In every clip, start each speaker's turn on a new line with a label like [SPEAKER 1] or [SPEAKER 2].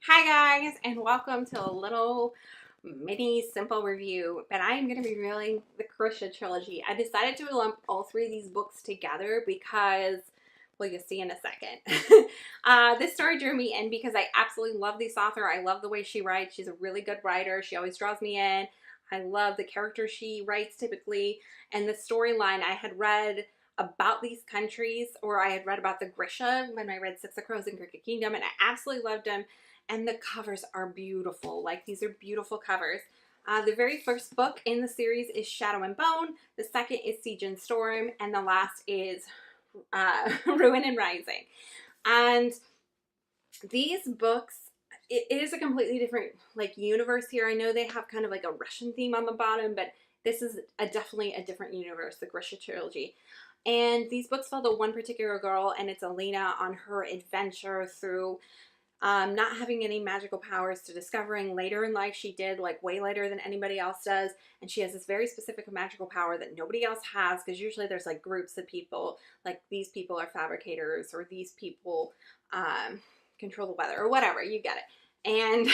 [SPEAKER 1] Hi guys, and welcome to a little mini simple review, but I am going to be reviewing the Grisha Trilogy. I decided to lump all three of these books together because, well, you'll see in a second. This story drew me in because I absolutely love this author. I love the way she writes. She's a really good writer. She always draws me in. I love the characters she writes typically, and the storyline. I had read about these countries, or I had read about the Grisha when I read Six of Crows and Cricket Kingdom, and I absolutely loved them. And the covers are beautiful. Like, these are beautiful covers. The very first book in the series is Shadow and Bone. The second is Siege and Storm. And the last is Ruin and Rising. And these books, it is a completely different like universe here. I know they have kind of like a Russian theme on the bottom, but this is definitely a different universe, the Grisha Trilogy. And these books follow one particular girl, and it's Alina on her adventure through not having any magical powers to discovering later in life she did, like way later than anybody else does. And she has this very specific magical power that nobody else has, because usually there's like groups of people, like these people are fabricators, or these people control the weather, or whatever, you get it. And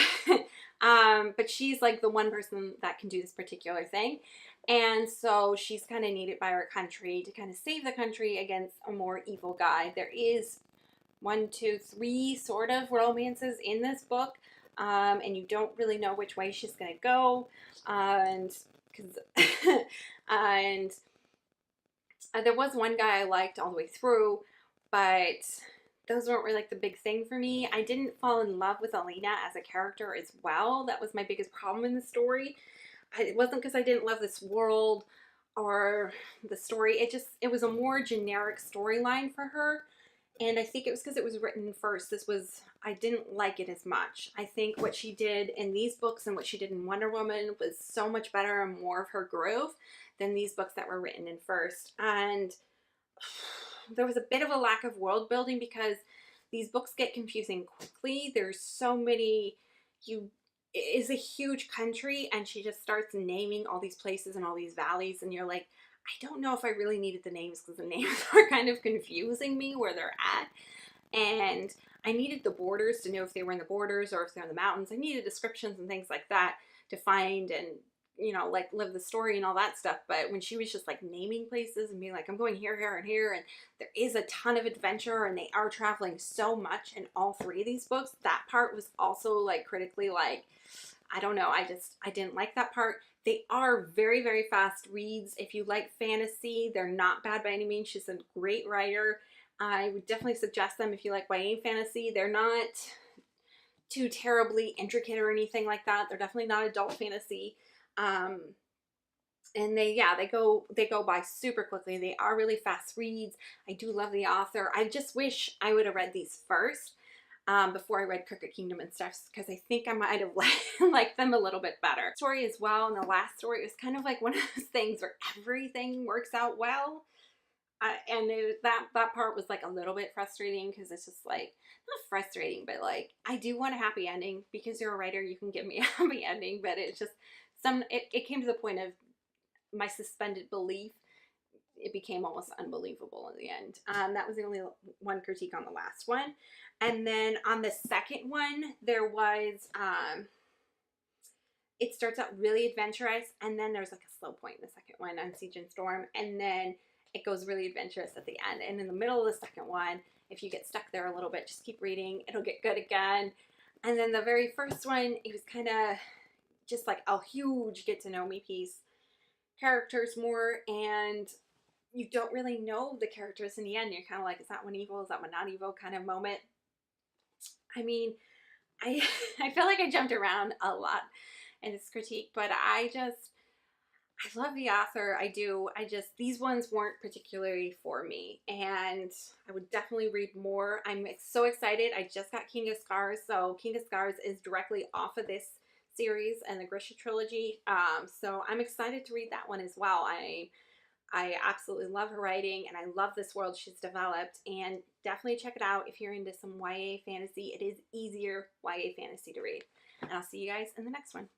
[SPEAKER 1] but she's like the one person that can do this particular thing. And so she's kind of needed by her country to kind of save the country against a more evil guy. There is 1, 2, 3 sort of romances in this book, and you don't really know which way she's gonna go, and because and there was one guy I liked all the way through, but those weren't really like the big thing for me. I didn't fall in love with Alina as a character as well. That was my biggest problem in the story. It wasn't because I didn't love this world or the story. It was a more generic storyline for her. And I think it was because it was written first. I didn't like it as much. I think what she did in these books and what she did in Wonder Woman was so much better and more of her groove than these books that were written in first. And there was a bit of a lack of world building because these books get confusing quickly. There's so many, it is a huge country, and she just starts naming all these places and all these valleys, and you're like, I don't know if I really needed the names, because the names are kind of confusing me where they're at. And I needed the borders to know if they were in the borders or if they're in the mountains. I needed descriptions and things like that to find and, you know, like live the story and all that stuff. But when she was just like naming places and being like, I'm going here, here, and here, and there is a ton of adventure and they are traveling so much in all three of these books, that part was also like critically like, I don't know. I didn't like that part. They are very, very fast reads. If you like fantasy, they're not bad by any means. She's a great writer. I would definitely suggest them if you like YA fantasy. They're not too terribly intricate or anything like that. They're definitely not adult fantasy. And they go by super quickly. They are really fast reads. I do love the author. I just wish I would have read these first. Before I read Cricket Kingdom and stuff, because I think I might have liked them a little bit better. Story as well, and the last story, it was kind of like one of those things where everything works out well. That part was like a little bit frustrating, because it's just like, not frustrating, but like, I do want a happy ending. Because you're a writer, you can give me a happy ending, but it's just, it came to the point of my suspended belief. It became almost unbelievable in the end. That was the only one critique on the last one. And then on the second one, there was, it starts out really adventurous, and then there's like a slow point in the second one on Siege and Storm, and then it goes really adventurous at the end. And in the middle of the second one, if you get stuck there a little bit, just keep reading. It'll get good again. And then the very first one, it was kind of just like a huge get-to-know-me piece. Characters more, and you don't really know the characters in the end. You're kind of like, is that one evil? Is that one not evil? Kind of moment. I mean, I I feel like I jumped around a lot in this critique, but I love the author. I do. These ones weren't particularly for me, and I would definitely read more. I'm so excited. I just got King of Scars, so King of Scars is directly off of this series and the Grisha Trilogy. So I'm excited to read that one as well. I absolutely love her writing, and I love this world she's developed, and definitely check it out if you're into some YA fantasy. It is easier YA fantasy to read. And I'll see you guys in the next one.